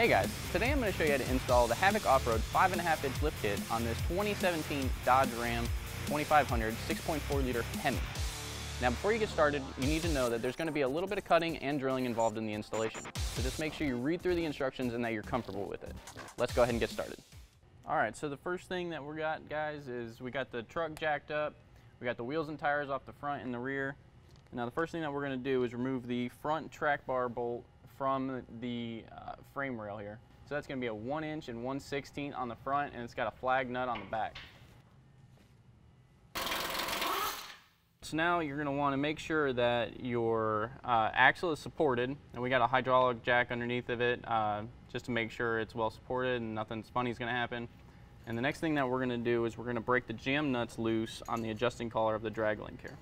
Hey guys, today I'm going to show you how to install the Havoc Offroad 5.5-inch lift kit on this 2017 Dodge Ram 2500 6.4 liter Hemi. Now before you get started, you need to know that there's going to be a little bit of cutting and drilling involved in the installation. So just make sure you read through the instructions and that you're comfortable with it. Let's go ahead and get started. Alright, so the first thing that we got, guys, is we got the truck jacked up. We got the wheels and tires off the front and the rear. Now the first thing that we're going to do is remove the front track bar bolt from the frame rail here. So that's going to be a 1 inch and 1/16 on the front, and it's got a flag nut on the back. So now you're going to want to make sure that your axle is supported, and we got a hydraulic jack underneath of it just to make sure it's well supported and nothing funny is going to happen. And the next thing that we're going to do is we're going to break the jam nuts loose on the adjusting collar of the drag link here.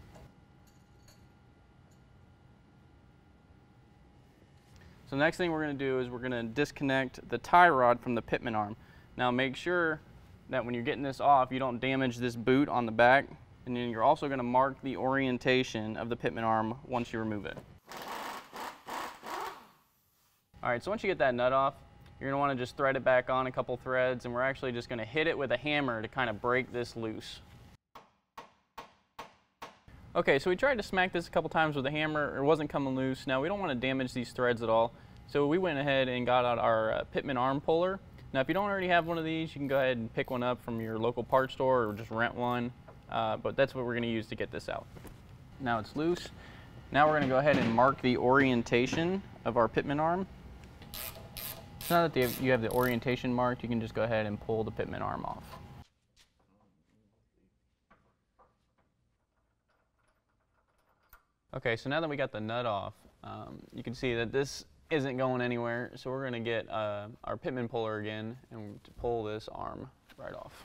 So the next thing we're going to do is we're going to disconnect the tie rod from the pitman arm. Now make sure that when you're getting this off, you don't damage this boot on the back, and then you're also going to mark the orientation of the pitman arm once you remove it. Alright, so once you get that nut off, you're going to want to just thread it back on a couple threads, and we're actually just going to hit it with a hammer to kind of break this loose. Okay, so we tried to smack this a couple times with a hammer. It wasn't coming loose. Now we don't want to damage these threads at all, so we went ahead and got out our pitman arm puller. Now if you don't already have one of these, you can go ahead and pick one up from your local parts store or just rent one, but that's what we're going to use to get this out. Now it's loose. Now we're going to go ahead and mark the orientation of our pitman arm. So now that you have the orientation marked, you can just go ahead and pull the pitman arm off. Okay, so now that we got the nut off, you can see that this isn't going anywhere, so we're going to get our pitman puller again and to pull this arm right off.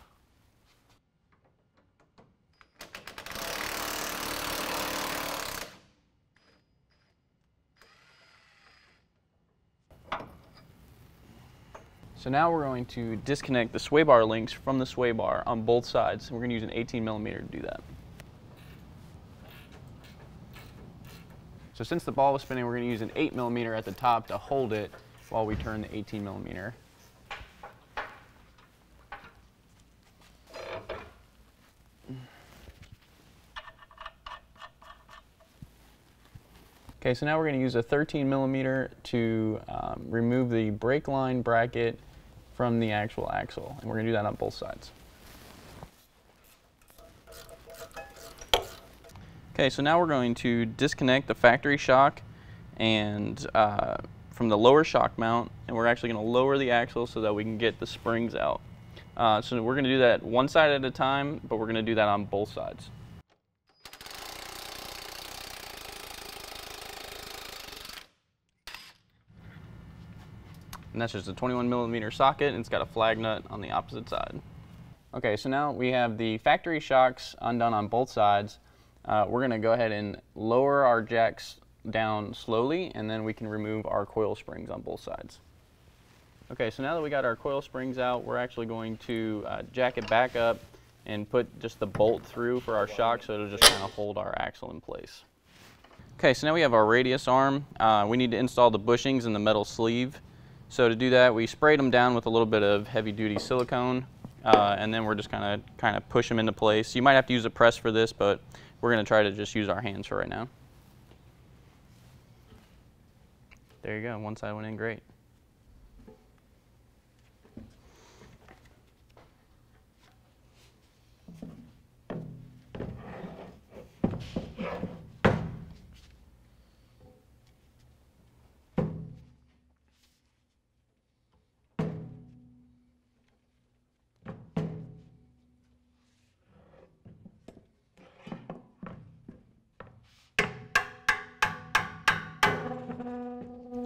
So now we're going to disconnect the sway bar links from the sway bar on both sides. We're going to use an 18mm to do that. So since the ball was spinning, we're going to use an 8mm at the top to hold it while we turn the 18mm. Okay, so now we're going to use a 13mm to remove the brake line bracket from the actual axle, and we're going to do that on both sides. Okay, so now we're going to disconnect the factory shock and from the lower shock mount, and we're actually going to lower the axle so that we can get the springs out. So we're going to do that one side at a time, but we're going to do that on both sides. And that's just a 21mm socket, and it's got a flag nut on the opposite side. Okay, so now we have the factory shocks undone on both sides. We're going to go ahead and lower our jacks down slowly, and then we can remove our coil springs on both sides. Okay, so now that we got our coil springs out, we're actually going to jack it back up and put just the bolt through for our shock so it'll just kind of hold our axle in place. Okay, so now we have our radius arm. We need to install the bushings in the metal sleeve. So to do that, we sprayed them down with a little bit of heavy-duty silicone, and then we're just kind of push them into place. You might have to use a press for this, but we're going to try to just use our hands for right now. There you go, one side went in great.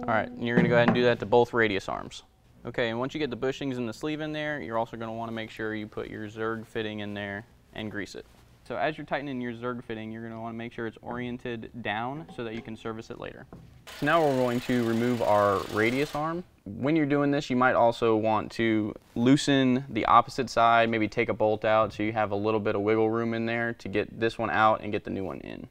Alright, and you're going to go ahead and do that to both radius arms. Okay, and once you get the bushings and the sleeve in there, you're also going to want to make sure you put your Zerg fitting in there and grease it. So as you're tightening your Zerg fitting, you're going to want to make sure it's oriented down so that you can service it later. So now we're going to remove our radius arm. When you're doing this, you might also want to loosen the opposite side, maybe take a bolt out so you have a little bit of wiggle room in there to get this one out and get the new one in.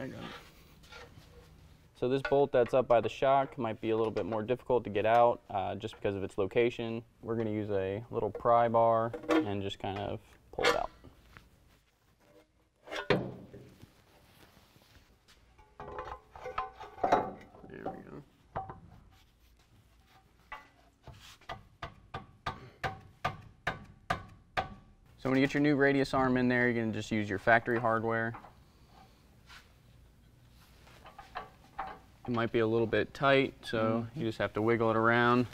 Okay, good. So this bolt that's up by the shock might be a little bit more difficult to get out just because of its location. We're going to use a little pry bar and just kind of pull it out. There we go. So when you get your new radius arm in there, you're going to just use your factory hardware. It might be a little bit tight, so you just have to wiggle it around.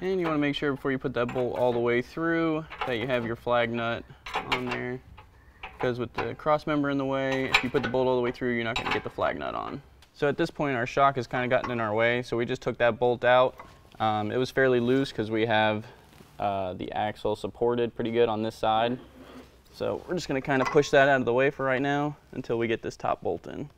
And you want to make sure before you put that bolt all the way through that you have your flag nut on there. Because with the cross member in the way, if you put the bolt all the way through, you're not going to get the flag nut on. So at this point, our shock has kind of gotten in our way, so we just took that bolt out. It was fairly loose because we have the axle supported pretty good on this side. So we're just going to kind of push that out of the way for right now until we get this top bolt in.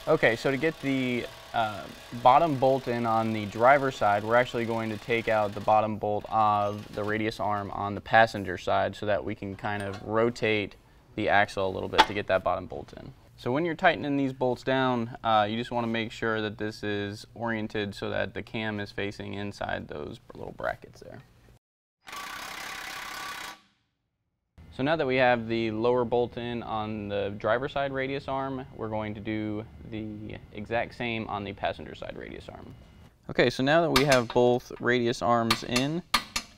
Okay, so to get the bottom bolt in on the driver's side, we're actually going to take out the bottom bolt of the radius arm on the passenger side so that we can kind of rotate the axle a little bit to get that bottom bolt in. So when you're tightening these bolts down, you just want to make sure that this is oriented so that the cam is facing inside those little brackets there. So now that we have the lower bolt in on the driver's side radius arm, we're going to do the exact same on the passenger side radius arm. Okay, so now that we have both radius arms in,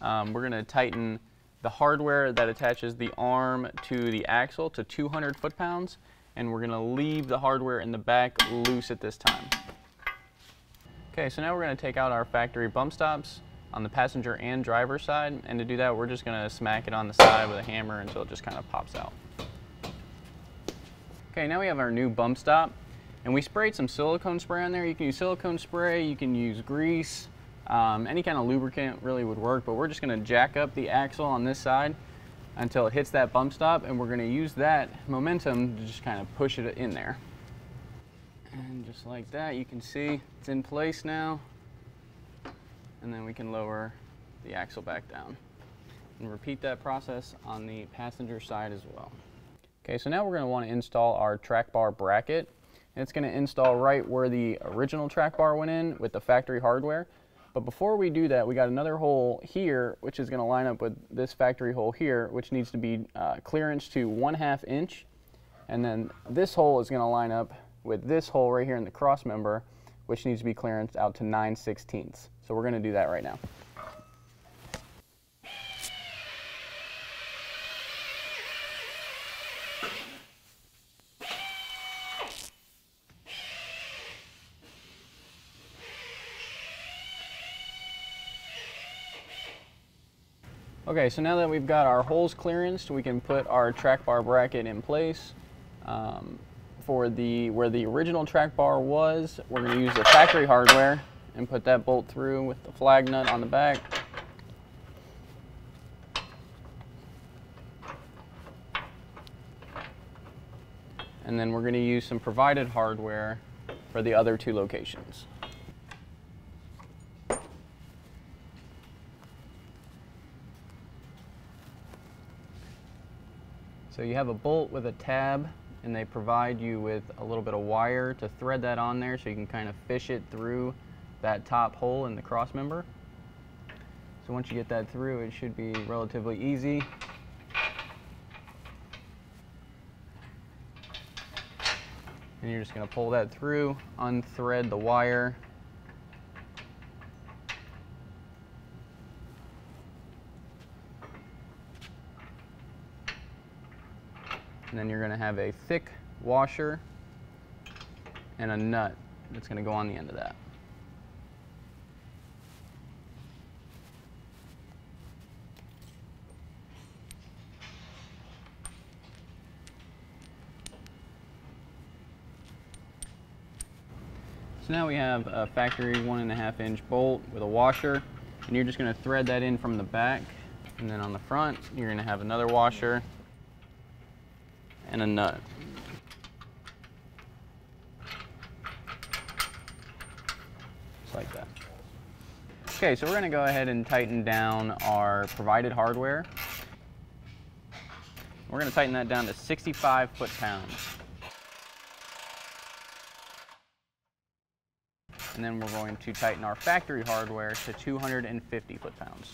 we're going to tighten the hardware that attaches the arm to the axle to 200 foot-pounds, and we're going to leave the hardware in the back loose at this time. Okay, so now we're going to take out our factory bump stops on the passenger and driver side, and to do that we're just going to smack it on the side with a hammer until it just kind of pops out. Okay, now we have our new bump stop, and we sprayed some silicone spray on there. You can use silicone spray, you can use grease, any kind of lubricant really would work, but we're just going to jack up the axle on this side until it hits that bump stop, and we're going to use that momentum to just kind of push it in there. And just like that, you can see it's in place now. And then we can lower the axle back down. And repeat that process on the passenger side as well. Okay, so now we're going to want to install our track bar bracket. And it's going to install right where the original track bar went in with the factory hardware. But before we do that, we got another hole here, which is going to line up with this factory hole here, which needs to be clearance to 1/2 inch. And then this hole is going to line up with this hole right here in the cross member, which needs to be clearanced out to 9/16. So we're going to do that right now. Okay, so now that we've got our holes clearanced, we can put our track bar bracket in place. For where the original track bar was, we're going to use the factory hardware and put that bolt through with the flag nut on the back. And then we're going to use some provided hardware for the other two locations. So you have a bolt with a tab, and they provide you with a little bit of wire to thread that on there so you can kind of fish it through that top hole in the cross member. So once you get that through, it should be relatively easy. And you're just going to pull that through, unthread the wire. And then you're going to have a thick washer and a nut that's going to go on the end of that. So now we have a factory 1.5 inch bolt with a washer, and you're just going to thread that in from the back, and then on the front you're going to have another washer and a nut. like that. Okay, so we're going to go ahead and tighten down our provided hardware. We're going to tighten that down to 65 foot-pounds. And then we're going to tighten our factory hardware to 250 foot-pounds.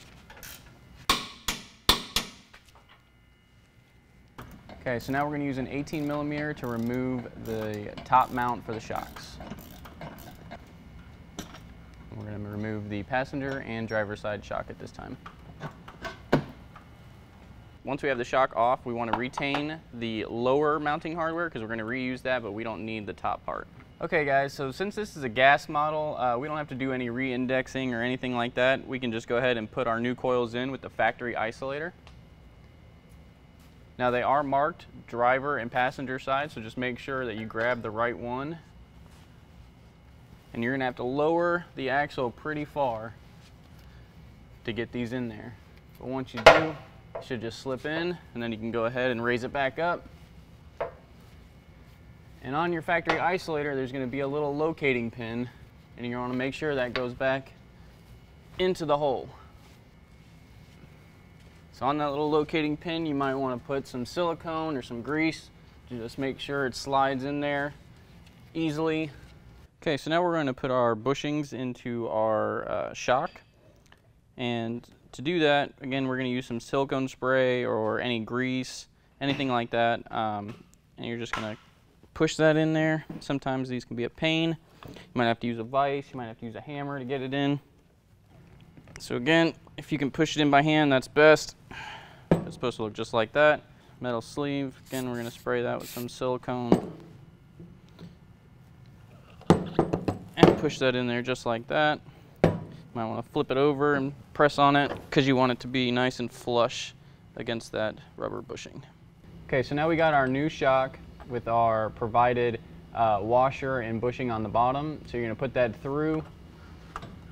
Okay, so now we're going to use an 18mm to remove the top mount for the shocks. We're going to remove the passenger and driver side shock at this time. Once we have the shock off, we want to retain the lower mounting hardware because we're going to reuse that, but we don't need the top part. Okay guys, so since this is a gas model, we don't have to do any re-indexing or anything like that. We can just go ahead and put our new coils in with the factory isolator. Now they are marked driver and passenger side, so just make sure that you grab the right one. And you're gonna have to lower the axle pretty far to get these in there. But once you do, it should just slip in, and then you can go ahead and raise it back up. And on your factory isolator, there's gonna be a little locating pin, and you wanna make sure that goes back into the hole. So on that little locating pin, you might want to put some silicone or some grease to just make sure it slides in there easily. Okay, so now we're going to put our bushings into our shock. And to do that, again, we're going to use some silicone spray or any grease, anything like that. And you're just going to push that in there. Sometimes these can be a pain. You might have to use a vise, you might have to use a hammer to get it in. So again, if you can push it in by hand, that's best. It's supposed to look just like that. Metal sleeve, again, we're going to spray that with some silicone. And push that in there just like that. You might want to flip it over and press on it because you want it to be nice and flush against that rubber bushing. Okay, so now we got our new shock with our provided washer and bushing on the bottom. So you're going to put that through,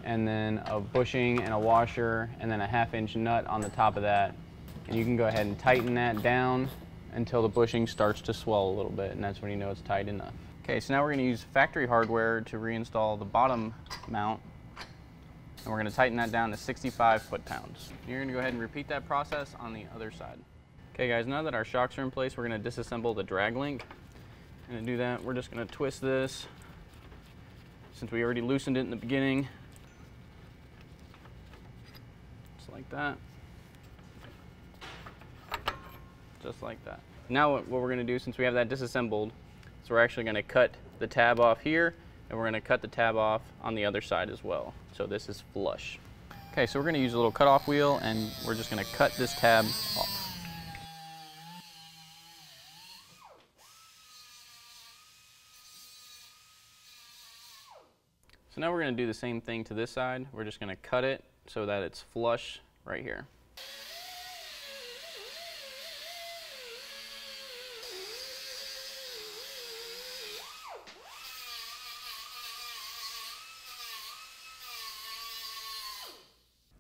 and then a bushing and a washer, and then a 1/2-inch nut on the top of that. And you can go ahead and tighten that down until the bushing starts to swell a little bit, and that's when you know it's tight enough. Okay, so now we're going to use factory hardware to reinstall the bottom mount, and we're going to tighten that down to 65 foot-pounds. You're going to go ahead and repeat that process on the other side. Okay guys, now that our shocks are in place, we're going to disassemble the drag link. And to do that, we're just going to twist this, since we already loosened it in the beginning. Like that, just like that. Now what we're going to do, since we have that disassembled, is we're actually going to cut the tab off here, and we're going to cut the tab off on the other side as well, so this is flush. Okay, so we're going to use a little cut-off wheel, and we're just going to cut this tab off. So now we're going to do the same thing to this side. We're just going to cut it so that it's flush right here.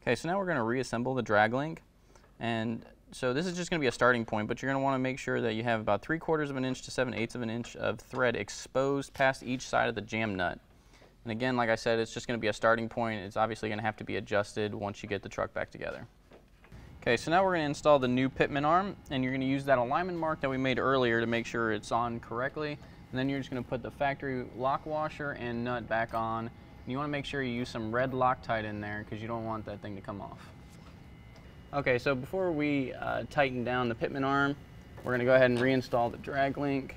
Okay, so now we're going to reassemble the drag link, and so this is just going to be a starting point, but you're going to want to make sure that you have about 3/4 of an inch to 7/8 of an inch of thread exposed past each side of the jam nut. And again, like I said, it's just going to be a starting point. It's obviously going to have to be adjusted once you get the truck back together. Okay, so now we're going to install the new pitman arm, and you're going to use that alignment mark that we made earlier to make sure it's on correctly. And then you're just going to put the factory lock washer and nut back on. And you want to make sure you use some red Loctite in there because you don't want that thing to come off. Okay, so before we tighten down the pitman arm, we're going to go ahead and reinstall the drag link.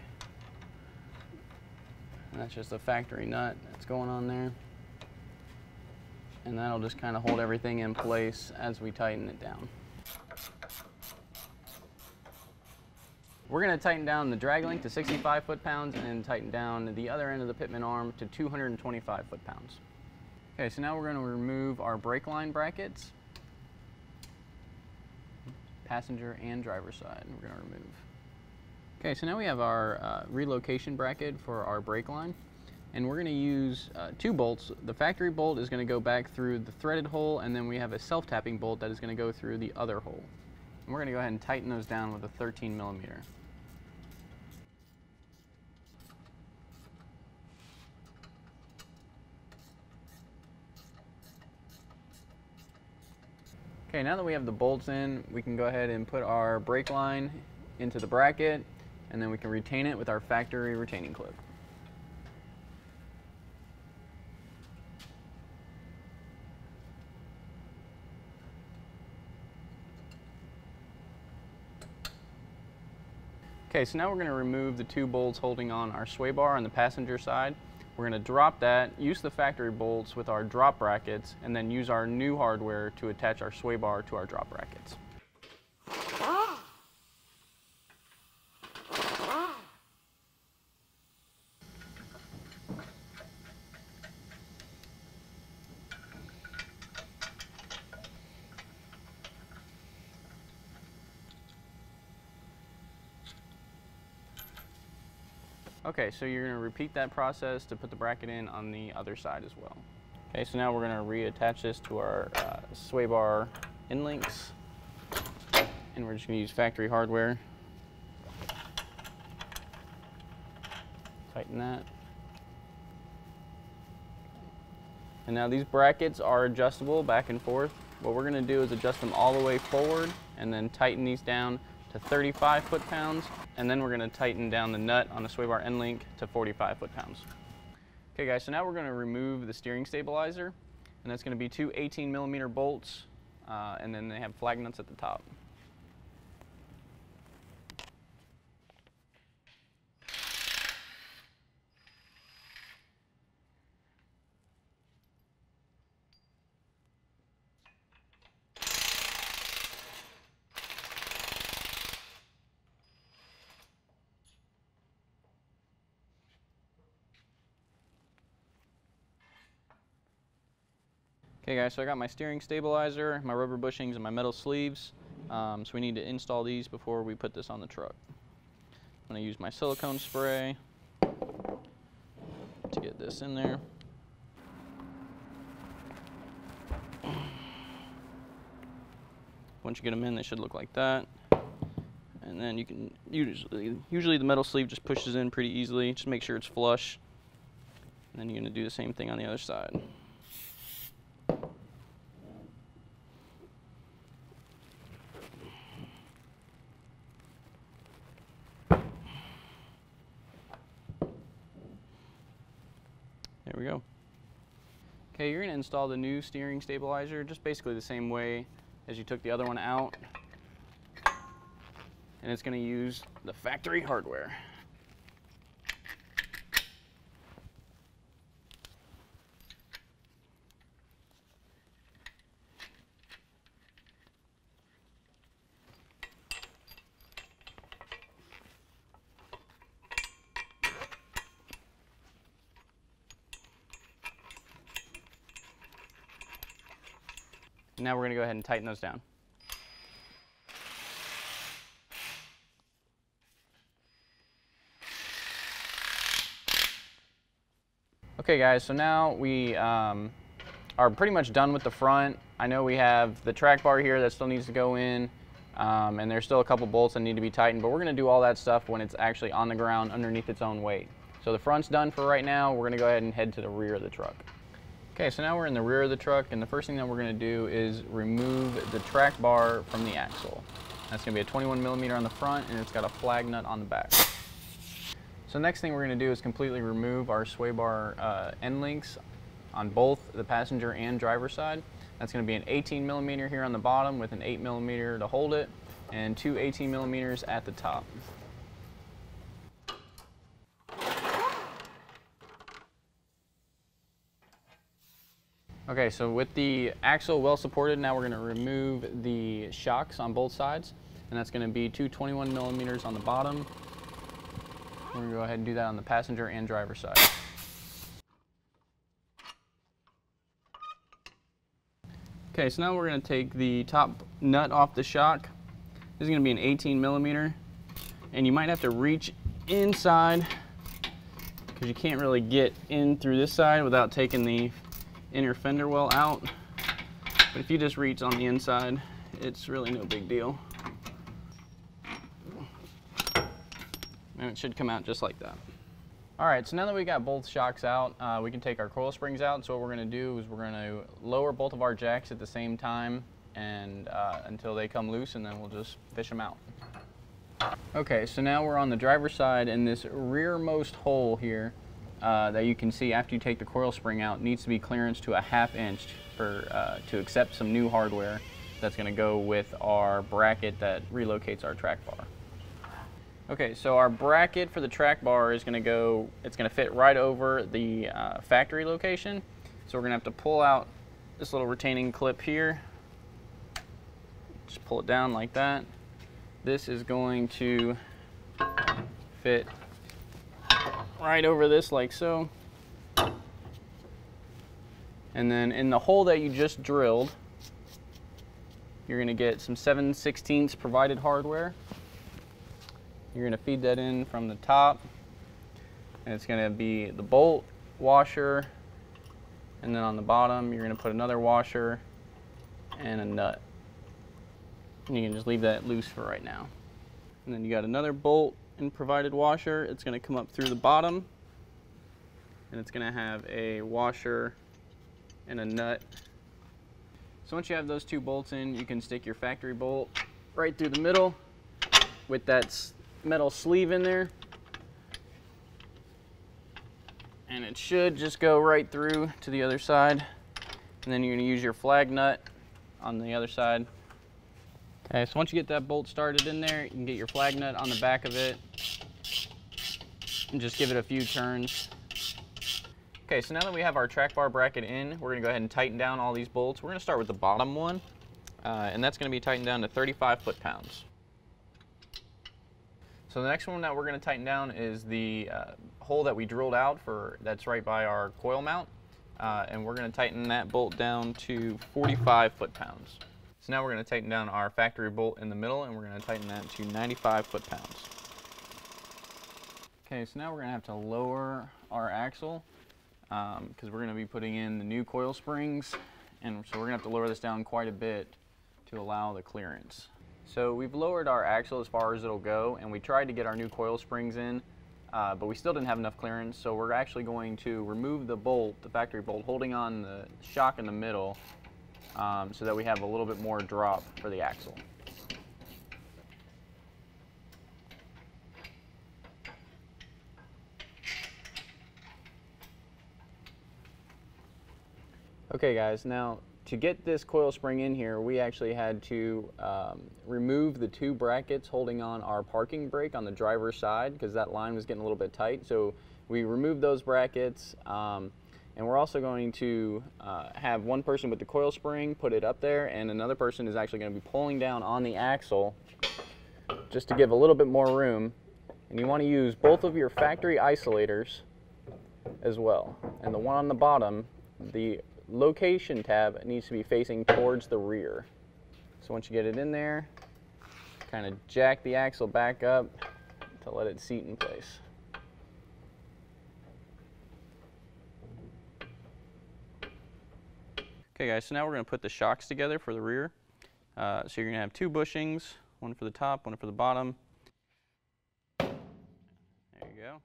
And that's just a factory nut that's going on there. And that'll just kind of hold everything in place as we tighten it down. We're going to tighten down the drag link to 65 foot-pounds and then tighten down the other end of the pitman arm to 225 foot-pounds. Okay, so now we're going to remove our brake line brackets, passenger and driver side. We're going to remove. Okay, so now we have our relocation bracket for our brake line, and we're going to use 2 bolts. The factory bolt is going to go back through the threaded hole, and then we have a self-tapping bolt that is going to go through the other hole. And we're going to go ahead and tighten those down with a 13mm. Okay, now that we have the bolts in, we can go ahead and put our brake line into the bracket, and then we can retain it with our factory retaining clip. Okay, so now we're going to remove the two bolts holding on our sway bar on the passenger side. We're going to drop that, use the factory bolts with our drop brackets, and then use our new hardware to attach our sway bar to our drop brackets. Okay, so you're going to repeat that process to put the bracket in on the other side as well. Okay, so now we're going to reattach this to our sway bar end links, and we're just going to use factory hardware. Tighten that. And now these brackets are adjustable back and forth. What we're going to do is adjust them all the way forward and then tighten these down to 35 foot-pounds, and then we're going to tighten down the nut on the sway bar end link to 45 foot-pounds. Okay guys, so now we're going to remove the steering stabilizer, and that's going to be two 18mm bolts, and then they have flag nuts at the top. Okay guys, so I got my steering stabilizer, my rubber bushings, and my metal sleeves. So we need to install these before we put this on the truck. I'm going to use my silicone spray to get this in there. Once you get them in, they should look like that. And then you can usually the metal sleeve just pushes in pretty easily. Just make sure it's flush. And then you're going to do the same thing on the other side. There we go. Okay, you're going to install the new steering stabilizer just basically the same way as you took the other one out. And it's going to use the factory hardware. Now we're going to go ahead and tighten those down. Okay guys, so now we are pretty much done with the front. I know we have the track bar here that still needs to go in, and there's still a couple bolts that need to be tightened, but we're going to do all that stuff when it's actually on the ground underneath its own weight. So the front's done for right now. We're going to go ahead and head to the rear of the truck. Okay, so now we're in the rear of the truck, and the first thing that we're going to do is remove the track bar from the axle. That's going to be a 21mm on the front, and it's got a flag nut on the back. So next thing we're going to do is completely remove our sway bar end links on both the passenger and driver side. That's going to be an 18mm here on the bottom with an 8mm to hold it, and two 18mm at the top. Okay, so with the axle well supported, now we're going to remove the shocks on both sides, and that's going to be two 21mm on the bottom. We're going to go ahead and do that on the passenger and driver side. Okay, so now we're going to take the top nut off the shock. This is going to be an 18mm, and you might have to reach inside because you can't really get in through this side without taking the inner fender well out, but if you just reach on the inside, it's really no big deal. And it should come out just like that. Alright, so now that we got both shocks out, we can take our coil springs out. So what we're going to do is we're going to lower both of our jacks at the same time and until they come loose, and then we'll just fish them out. Okay, so now we're on the driver's side, and this rearmost hole here that you can see after you take the coil spring out needs to be clearance to a 1/2 inch to accept some new hardware that's going to go with our bracket that relocates our track bar. Okay, so our bracket for the track bar is going to go, it's going to fit right over the factory location. So we're going to have to pull out this little retaining clip here. Just pull it down like that. This is going to fit right over this like so. And then in the hole that you just drilled, you're going to get some 7/16 provided hardware. You're going to feed that in from the top, and it's going to be the bolt, washer, and then on the bottom you're going to put another washer and a nut. And you can just leave that loose for right now. And then you got another bolt and provided washer. It's going to come up through the bottom, and it's going to have a washer and a nut. So once you have those two bolts in, you can stick your factory bolt right through the middle with that metal sleeve in there. And it should just go right through to the other side. And then you're going to use your flag nut on the other side. Okay, so once you get that bolt started in there, you can get your flag nut on the back of it and just give it a few turns. Okay, so now that we have our track bar bracket in, we're going to go ahead and tighten down all these bolts. We're going to start with the bottom one, and that's going to be tightened down to 35 foot-pounds. So the next one that we're going to tighten down is the hole that we drilled out that's right by our coil mount, and we're going to tighten that bolt down to 45 foot-pounds. So now we're going to tighten down our factory bolt in the middle, and we're going to tighten that to 95 foot-pounds. Okay, so now we're going to have to lower our axle because we're going to be putting in the new coil springs, and so we're going to have to lower this down quite a bit to allow the clearance. So we've lowered our axle as far as it'll go, and we tried to get our new coil springs in, but we still didn't have enough clearance, so we're actually going to remove the bolt, the factory bolt, holding on the shock in the middle, so that we have a little bit more drop for the axle. Okay guys, now to get this coil spring in here, we actually had to remove the two brackets holding on our parking brake on the driver's side because that line was getting a little bit tight. So we removed those brackets, and we're also going to have one person with the coil spring put it up there, and another person is actually going to be pulling down on the axle just to give a little bit more room. And you want to use both of your factory isolators as well. And the one on the bottom, the location tab needs to be facing towards the rear. So once you get it in there, kind of jack the axle back up to let it seat in place. Okay guys, so now we're going to put the shocks together for the rear. So you're going to have two bushings, one for the top, one for the bottom. There you go.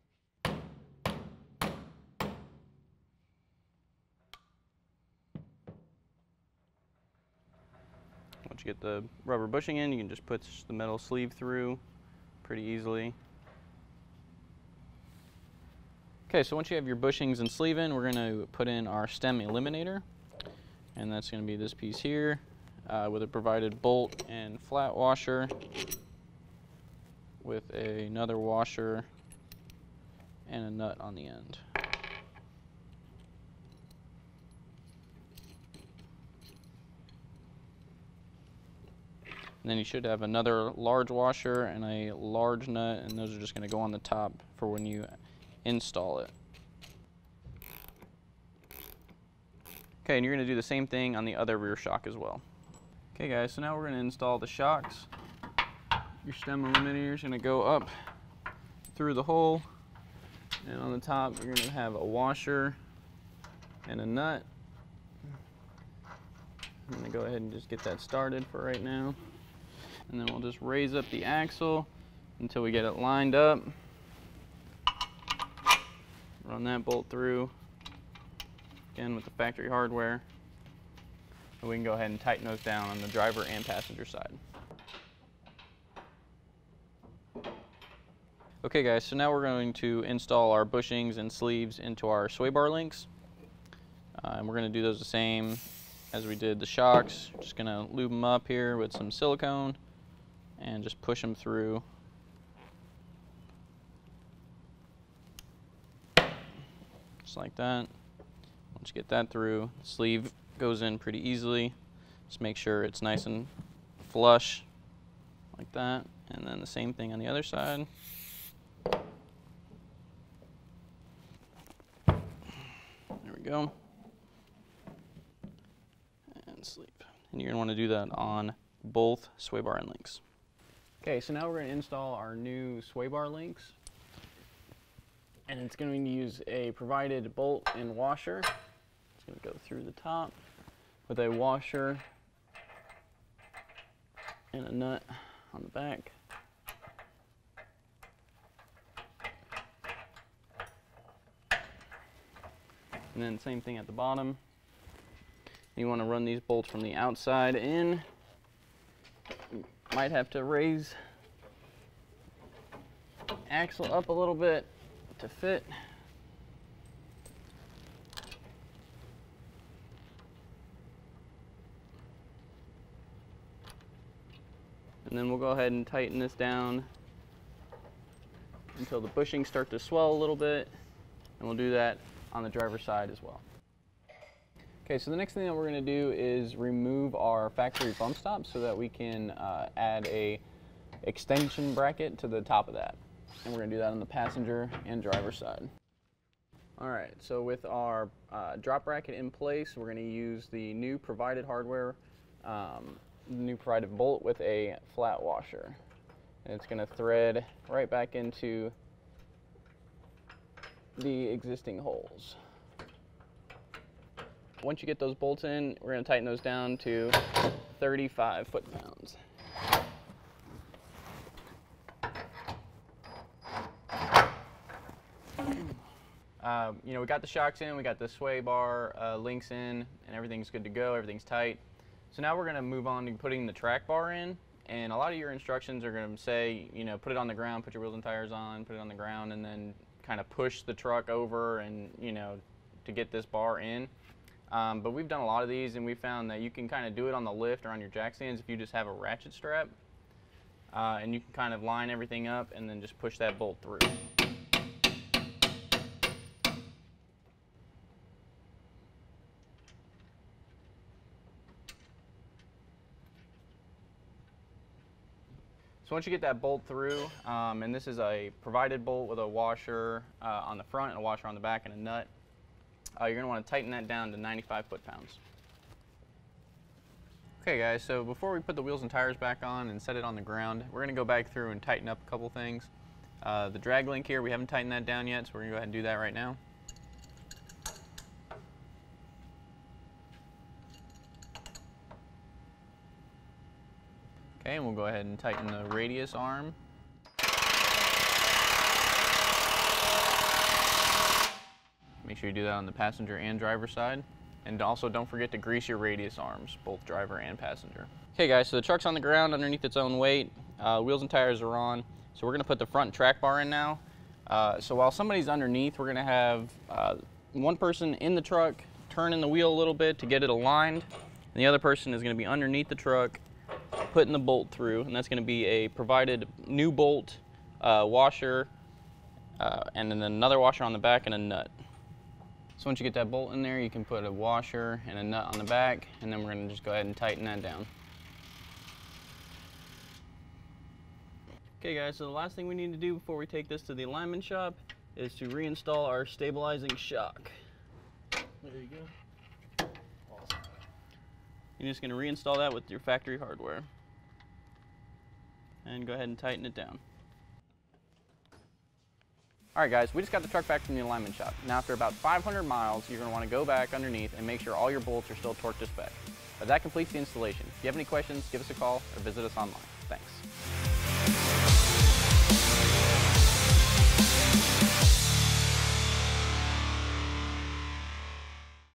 Once you get the rubber bushing in, you can just put the metal sleeve through pretty easily. Okay, so once you have your bushings and sleeve in, we're going to put in our stem eliminator. And that's going to be this piece here with a provided bolt and flat washer with another washer and a nut on the end. And then you should have another large washer and a large nut, and those are just going to go on the top for when you install it. Okay, and you're going to do the same thing on the other rear shock as well. Okay guys, so now we're going to install the shocks. Your stem eliminator is going to go up through the hole, and on the top you're going to have a washer and a nut. I'm going to go ahead and just get that started for right now. And then we'll just raise up the axle until we get it lined up. Run that bolt through, again with the factory hardware. And we can go ahead and tighten those down on the driver and passenger side. Okay guys, so now we're going to install our bushings and sleeves into our sway bar links. And we're going to do those the same as we did the shocks. Just going to lube them up here with some silicone and just push them through. Just like that. Once you get that through, the sleeve goes in pretty easily. Just make sure it's nice and flush like that. And then the same thing on the other side. There we go. And sleep. And you're going to want to do that on both sway bar end links. Okay, so now we're going to install our new sway bar links. And it's going to use a provided bolt and washer. It's going to go through the top with a washer and a nut on the back. And then same thing at the bottom. You want to run these bolts from the outside in. You might have to raise the axle up a little bit to fit. And then we'll go ahead and tighten this down until the bushings start to swell a little bit, and we'll do that on the driver's side as well. Okay, so the next thing that we're going to do is remove our factory bump stop so that we can add a extension bracket to the top of that. And we're going to do that on the passenger and driver side. All right, so with our drop bracket in place, we're going to use the new provided hardware, the new provided bolt with a flat washer. And it's going to thread right back into the existing holes. Once you get those bolts in, we're going to tighten those down to 35 foot-pounds. You know, we got the shocks in, we got the sway bar links in, and everything's good to go, everything's tight. So now we're going to move on to putting the track bar in, and a lot of your instructions are going to say, you know, put it on the ground, put your wheels and tires on, put it on the ground, and then kind of push the truck over and, you know, to get this bar in. But we've done a lot of these, and we found that you can kind of do it on the lift or on your jack stands if you just have a ratchet strap, and you can kind of line everything up and then just push that bolt through. So once you get that bolt through, and this is a provided bolt with a washer on the front and a washer on the back and a nut, you're going to want to tighten that down to 95 foot-pounds. Okay guys, so before we put the wheels and tires back on and set it on the ground, we're going to go back through and tighten up a couple things. The drag link here, we haven't tightened that down yet, so we're going to go ahead and do that right now. Okay, and we'll go ahead and tighten the radius arm. Make sure you do that on the passenger and driver side. And also don't forget to grease your radius arms, both driver and passenger. Okay guys, so the truck's on the ground underneath its own weight. Wheels and tires are on. So we're gonna put the front track bar in now. So while somebody's underneath, we're gonna have one person in the truck turning the wheel a little bit to get it aligned. And the other person is gonna be underneath the truck putting the bolt through, and that's going to be a provided new bolt, washer, and then another washer on the back and a nut. So once you get that bolt in there, you can put a washer and a nut on the back, and then we're going to just go ahead and tighten that down. Okay guys, so the last thing we need to do before we take this to the alignment shop is to reinstall our stabilizing shock. There you go. Awesome. You're just going to reinstall that with your factory hardware. And go ahead and tighten it down. Alright guys, we just got the truck back from the alignment shop. Now after about 500 miles, you're going to want to go back underneath and make sure all your bolts are still torqued to spec. But that completes the installation. If you have any questions, give us a call or visit us online. Thanks.